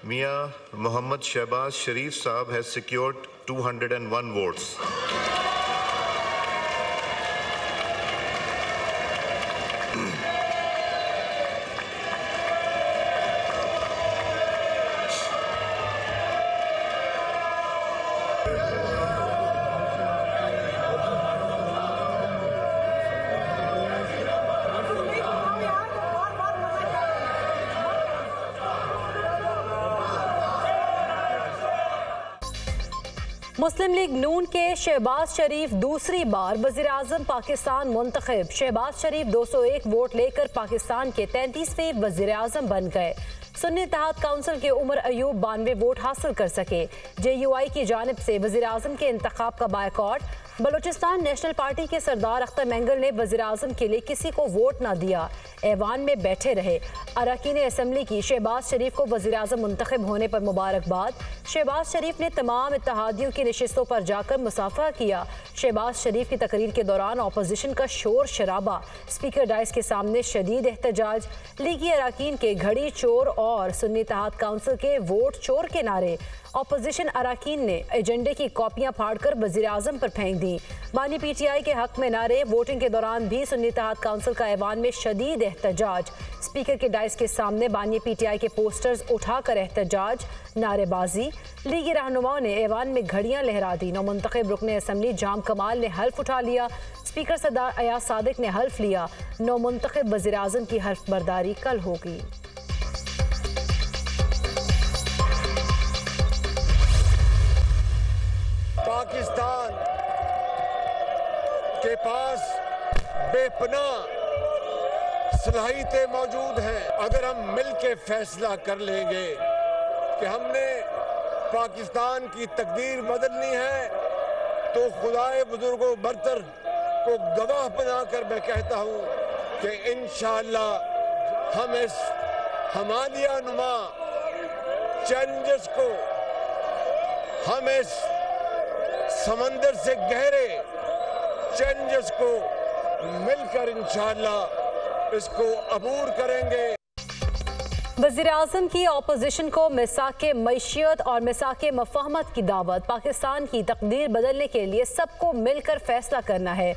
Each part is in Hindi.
Mia Mohammad Shehbaz Sharif Saab has secured 201 votes. Muslim League Noon के शहबाज शरीफ दूसरी बार वज़ीर-ए-आज़म पाकिस्तान मुंतखब। शहबाज शरीफ 201 वोट लेकर पाकिस्तान के 33वें वज़ीर-ए-आज़म बन गए। सुन्नी इत्तेहाद काउंसिल के उमर अयूब 92 वोट हासिल कर सके। JUI की जानिब से वज़ीर-ए-आज़म के इंतखाब का बायकॉट। बलूचिस्तान नेशनल पार्टी के सरदार अख्तर मेंगल ने वज़ीर-ए-आज़म के लिए किसी को वोट न दिया, ऐवान में बैठे रहे। अरकान असम्बली की शहबाज शरीफ को वज़ीर-ए-आज़म मुंतखब होने पर मुबारकबाद। शहबाज शरीफ ने तमाम इत्तेहादियों की नशिस्तों पर जाकर मुसाफा किया। शहबाज शरीफ की तकरीर के दौरान अपोजिशन का शोर शराबा, स्पीकर डाइस के सामने शदीद एहतजाज, लीगी अरकान के घड़ी चोर और सुन्नी इत्तेहाद काउंसिल के वोट चोर के नारे। अपोजिशन अरकान ने एजेंडे की कॉपियां फाड़कर वज़ीर-ए-आज़म पर फेंक दी। बानी PTI के हक में नारे। वोटिंग के दौरान भी सुन्नी इत्तेहाद काउंसिल का ऐवान में शदीद एहतजाज, स्पीकर के डाइस के सामने बानी PTI के पोस्टर्स उठाकर एहतजाज, नारेबाजी। लीगी रहनुमाओं ने ऐवान में घड़ियां लहरा दी। नौमुंतखब रुकने असम्बली जाम कमाल ने हल्फ उठा लिया। स्पीकर सरदार अयाज सादिक ने हल्फ लिया। नौमुंतखब वज़ीर-ए-आज़म की हल्फ बर्दारी कल होगी। पाकिस्तान के पास बेपनाह सलाहियतें मौजूद हैं। अगर हम मिलकर फैसला कर लेंगे कि हमने पाकिस्तान की तकदीर बदलनी है, तो खुदाए बुजुर्गों बरतर को गवाह बनाकर मैं कहता हूँ कि इंशाअल्लाह हम इस हमालिया नुमा चैलेंजेस को, हम इस समंदर से गहरे चैलेंजेस को मिलकर इंशाअल्लाह इसको अबूर करेंगे। वज़ीर-ए-आज़म की अपोजिशन को मिसाके मैशियत और मिसाके मफाहमत की दावत। पाकिस्तान की तकदीर बदलने के लिए सबको मिलकर फैसला करना है,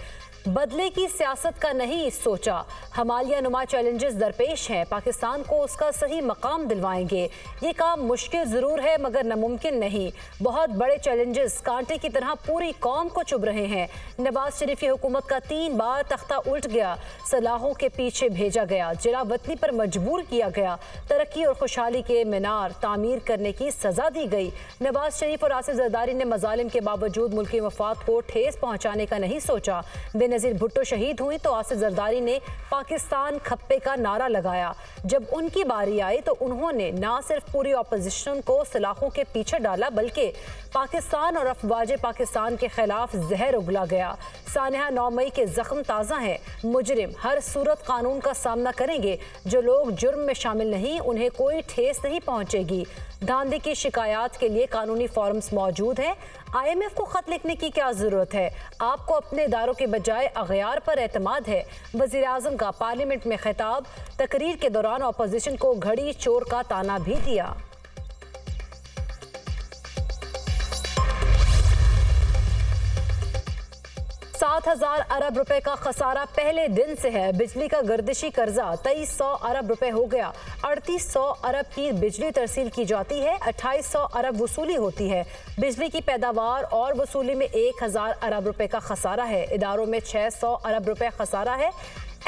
बदले की सियासत का नहीं सोचा। हमालिया नुमा चैलेंजेस दरपेश हैं, पाकिस्तान को उसका सही मकाम दिलवाएंगे। ये काम मुश्किल ज़रूर है मगर नामुमकिन नहीं। बहुत बड़े चैलेंजेस कांटे की तरह पूरी कौम को चुभ रहे हैं। नवाज शरीफ की हुकूमत का 3 बार तख्ता उल्ट गया, सलाहों के पीछे भेजा गया, जिला वतनी पर मजबूर किया गया, तरक्की और खुशहाली के मीनार तामीर करने की सजा दी गई। नवाज शरीफ और आसिफ जरदारी ने मजालिम के बावजूद मुल्की मफाद को ठेस पहुँचाने का नहीं सोचा। बेनज़ीर भुट्टो शहीद हुई तो आसिफ जरदारी ने पाकिस्तान खप्पे का नारा लगाया। जब उनकी बारी आई तो उन्होंने न सिर्फ पूरी अपोजिशन को सलाखों के पीछे डाला, बल्कि पाकिस्तान और अफवाज पाकिस्तान के खिलाफ जहर उगला गया। सानहा 9 मई के जख्म ताज़ा हैं। मुजरिम हर सूरत कानून का सामना करेंगे। जो लोग जुर्म में शामिल नहीं, उन्हें कोई ठेस नहीं पहुंचेगी। धांधे की शिकायत के लिए कानूनी फॉर्म्स मौजूद हैं। IMF को खत लिखने की क्या जरूरत है? आपको अपने इदारों के बजाय अगयार पर एतमाद है। वज़ीर-ए-आज़म का पार्लियामेंट में खिताब। तकरीर के दौरान अपोजिशन को घड़ी चोर का ताना भी दिया। 7,000 अरब रुपए का खसारा पहले दिन से है। बिजली का गर्दिशी कर्जा 2300 अरब रुपए हो गया। 3800 अरब की बिजली तरसील की जाती है, 2800 अरब वसूली होती है। बिजली की पैदावार और वसूली में 1000 अरब रुपए का खसारा है। इदारों में 600 अरब रुपए खसारा है।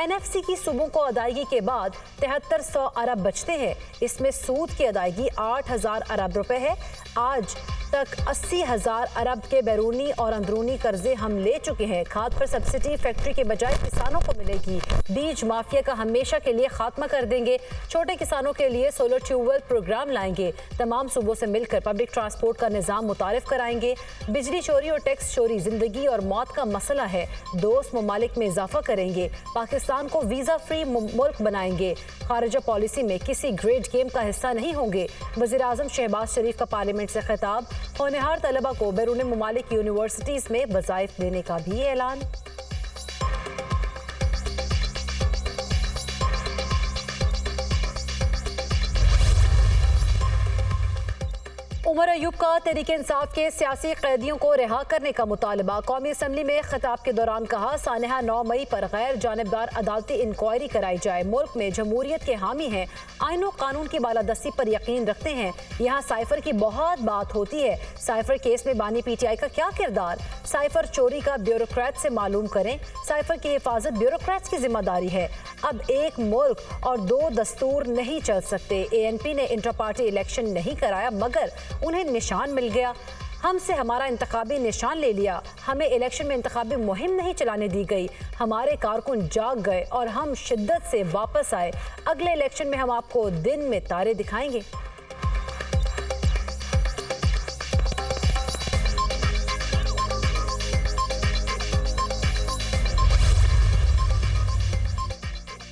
NFC की सूबों को अदायगी के बाद 7300 अरब बचते हैं। इसमें सूद की अदायगी 8000 अरब रुपए है। आज तक 80,000 अरब के बैरूनी और अंदरूनी कर्जे हम ले चुके हैं। खाद पर सब्सिडी फैक्ट्री के बजाय किसानों को मिलेगी। बीज माफिया का हमेशा के लिए खात्मा कर देंगे। छोटे किसानों के लिए सोलर ट्यूबवेल प्रोग्राम लाएंगे। तमाम सूबों से मिलकर पब्लिक ट्रांसपोर्ट का निज़ाम मुतारिफ कराएंगे। बिजली चोरी और टैक्स चोरी जिंदगी और मौत का मसला है। दोस्त ममालिक में इजाफा करेंगे। पाकिस्तान को वीज़ा फ्री मुल्क बनाएंगे। खारिजा पॉलिसी में किसी ग्रेड गेम का हिस्सा नहीं होंगे। वज़ीर-ए-आज़म शहबाज शरीफ का पार्लियामेंट से खिताब। होनहार तलबा को बैरून ममालिक यूनिवर्सिटीज़ में वज़ाइफ देने का भी ऐलान। उमर अयूब का तहरीक इंसाफ के सियासी कैदियों को रिहा करने का मुतालबा। कौमी असम्बली में खिताब के दौरान कहा, सानहा 9 मई पर गैर जानिबदार अदालती इंक्वायरी कराई जाए। मुल्क में जमहूरियत के हामी हैं, आईन और कानून की बालादस्ती पर यकीन रखते हैं। यहाँ साइफर की बहुत बात होती है। साइफर केस में बानी PTI का क्या किरदार? साइफर चोरी का ब्यूरोक्रेट से मालूम करें। साइफर की हिफाजत ब्यूरोक्रेट्स की जिम्मेदारी है। अब एक मुल्क और 2 दस्तूर नहीं चल सकते। ANP ने इंटर पार्टी इलेक्शन नहीं कराया मगर उन्हें निशान मिल गया। हमसे हमारा इंतखाबी निशान ले लिया। हमें इलेक्शन में इंतखाबी मुहिम नहीं चलाने दी गई। हमारे कारकुन जाग गए और हम शिद्दत से वापस आए। अगले इलेक्शन में हम आपको दिन में तारे दिखाएंगे।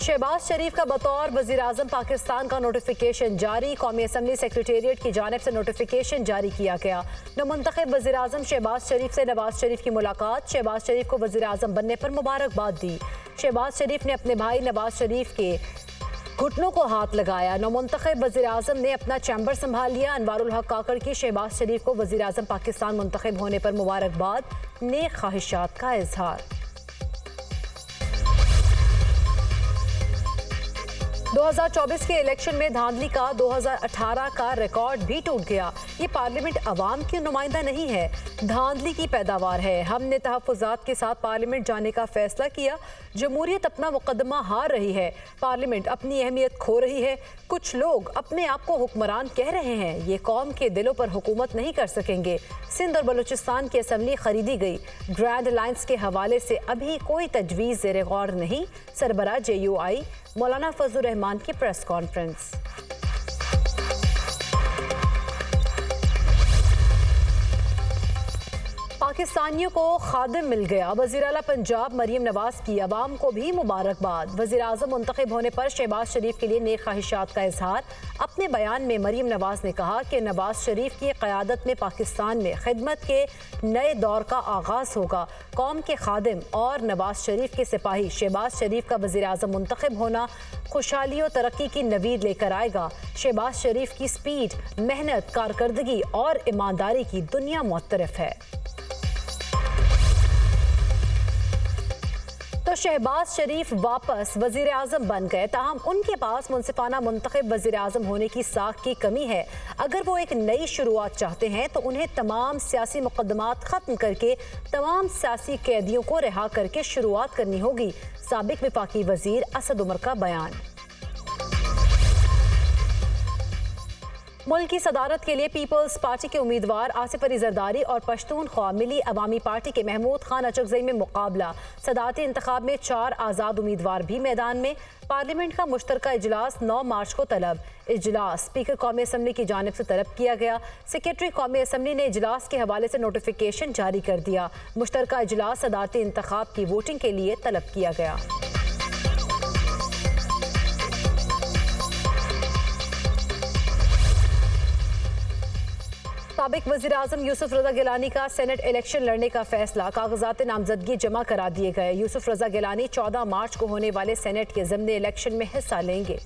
शहबाज शरीफ का बतौर वज़ीर आज़म पाकिस्तान का नोटिफिकेशन जारी। कौमी असम्बली सेक्रेटेरिएट की जानिब से नोटिफिकेशन जारी किया गया। नवमुंतखब वज़ीर आज़म शहबाज शरीफ से नवाज शरीफ की मुलाकात। शहबाज शरीफ को वज़ीर आज़म बनने पर मुबारकबाद दी। शहबाज शरीफ ने अपने भाई नवाज शरीफ के घुटनों को हाथ लगाया। नवमुंतखब वज़ीर आज़म ने अपना चैम्बर संभाल लिया। अनवारुल हक काकड़ की शहबाज शरीफ को वज़ीर आज़म पाकिस्तान मुंतखब होने पर मुबारकबाद, नेक ख्वाहिशात का इजहार। 2024 के इलेक्शन में धांधली का 2018 का रिकॉर्ड भी टूट गया। ये पार्लियामेंट अवाम की नुमाइंदा नहीं है, धांधली की पैदावार है। हमने तहफ़्फ़ुज़ात के साथ पार्लियामेंट जाने का फैसला किया। जमहूरियत अपना मुकदमा हार रही है, पार्लियामेंट अपनी अहमियत खो रही है। कुछ लोग अपने आप को हुक्मरान कह रहे हैं, ये कौम के दिलों पर हुकूमत नहीं कर सकेंगे। सिंध और बलूचिस्तान की असम्बली खरीदी गई। ग्रैंड अलायंस के हवाले से अभी कोई तजवीज़ ज़ेरे गौर नहीं। सरबराह JUI मौलाना फजलुर रहमान की प्रेस कॉन्फ्रेंस। पाकिस्तानियों को खादिम मिल गया। वज़ीर आला पंजाब मरीम नवाज की अवाम को भी मुबारकबाद। वज़ीर आज़म मुंतखब होने पर शहबाज शरीफ के लिए नेक ख्वाहिशात का इजहार। अपने बयान में मरीम नवाज ने कहा कि नवाज शरीफ की क़यादत में पाकिस्तान में खिदमत के नए दौर का आगाज़ होगा। कौम के खादिम और नवाज शरीफ के सिपाही शहबाज शरीफ का वज़ीर आज़म मुंतखब होना खुशहाली और तरक्की की नवीद लेकर आएगा। शहबाज शरीफ की स्पीड, मेहनत, कारकर्दगी और ईमानदारी की दुनिया मुअत्तरफ है। तो शहबाज शरीफ वापस वज़ीर आज़म बन गए, ताहम उनके पास मुनसिफाना मुंतखब वज़ीर आज़म होने की साख की कमी है। अगर वो एक नई शुरुआत चाहते हैं तो उन्हें तमाम सियासी मुकदमात ख़त्म करके तमाम सियासी कैदियों को रिहा करके शुरुआत करनी होगी। साबिक वफाकी वज़ीर असद उमर का बयान। मुल्क की सदारत के लिए पीपल्स पार्टी के उम्मीदवार आसिफ अली जरदारी और पश्तूनख्वा मिली अवामी पार्टी के महमूद खान अचकज़ई में मुकाबला। सदारती इंतखाब में 4 आज़ाद उम्मीदवार भी मैदान में। पार्लियामेंट का मुश्तरका इजलास 9 मार्च को तलब। इजलास स्पीकर कौमी असम्बली की जानिब से तलब किया गया। सेक्रेटरी कौमी असम्बली ने इजलास के हवाले से नोटिफिकेशन जारी कर दिया। मुश्तरका इजलास सदारती इंतखाब की वोटिंग के लिए तलब किया गया। साबिक वज़ीर आज़म यूसुफ रज़ा गिलानी का सेनेट इलेक्शन लड़ने का फैसला। कागजात नामजदगी जमा करा दिए गए। यूसुफ रज़ा गिलानी 14 मार्च को होने वाले सेनेट के ज़िमनी इलेक्शन में हिस्सा लेंगे।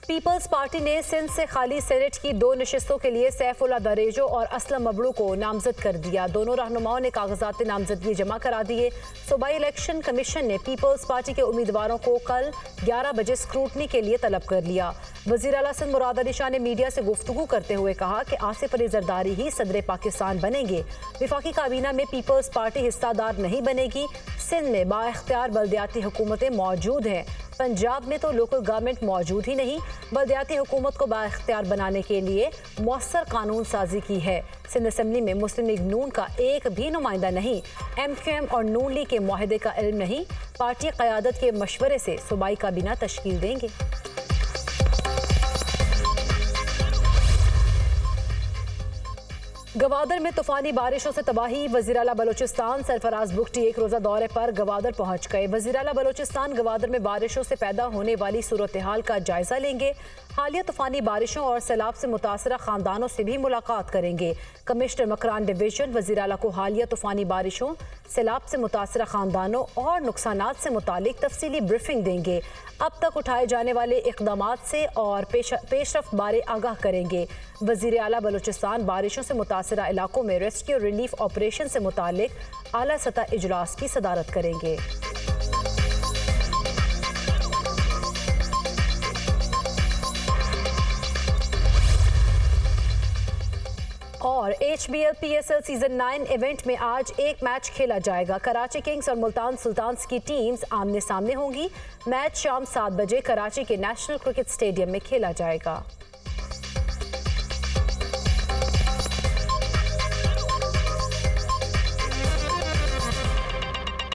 पीपल्स पार्टी ने सिंध से खाली सेनेट की 2 नशिस्तों के लिए सैफुल्लाह दरेजो और असलम मबड़ू को नामजद कर दिया। दोनों रहनुमाओं ने कागजात नामजदगी जमा करा दिए। सूबाई इलेक्शन कमीशन ने पीपल्स पार्टी के उम्मीदवारों को कल 11 बजे स्क्रूटनी के लिए तलब कर लिया। वज़ीर आला सिंध मुराद अली शाह ने मीडिया से गुफ्तगू करते हुए कहा कि आसिफ अली जरदारी ही सदर पाकिस्तान बनेंगे। वफाकी काबीना में पीपल्स पार्टी हिस्सादार नहीं बनेगी। सिंध में बाइख्तियार बल्दियाती हुकूमतें मौजूद हैं। पंजाब में तो लोकल गवर्नमेंट मौजूद ही नहीं। बल्दियाती हुकूमत को बाइख्तियार बनाने के लिए मौसर कानून साजी की है। सिंध असम्बली में मुस्लिम लीग नून का एक भी नुमाइंदा नहीं। MQM और नून लीग के मुआहदे का इल्म नहीं। पार्टी क़यादत के मशवरे से सूबाई काबीना तश्कील देंगे। गवादर में तूफानी बारिशों से तबाही। वज़ीर आला बलूचिस्तान सरफराज बुगटी एक रोज़ा दौरे पर गवादर पहुंच गए। वज़ीर आला बलूचिस्तान गवादर में बारिशों से पैदा होने वाली सूरत हाल का जायजा लेंगे। हालिया तूफानी बारिशों और सैलाब से मुतासरा खानदानों से भी मुलाकात करेंगे। कमिश्नर मकरान डिवीजन वज़ीर आला को हालिया तूफानी बारिशों, सैलाब से मुतासरा खानदानों और नुकसानात से मुतालिक तफसीली ब्रीफिंग देंगे। अब तक उठाए जाने वाले इक़दामात से और पेशरफ्त बारे आगाह करेंगे। वज़ीर आला बलूचिस्तान बारिशों से मुतासरा इलाकों में रेस्क्यू रिलीफ ऑपरेशन से मुतालिक आला सतह इजलास की सदारत करेंगे। और HBL PSL सीजन 9 इवेंट में आज एक मैच खेला जाएगा। कराची किंग्स और मुल्तान सुल्तान्स की टीम्स आमने सामने होंगी। मैच शाम 7 बजे कराची के नेशनल क्रिकेट स्टेडियम में खेला जाएगा।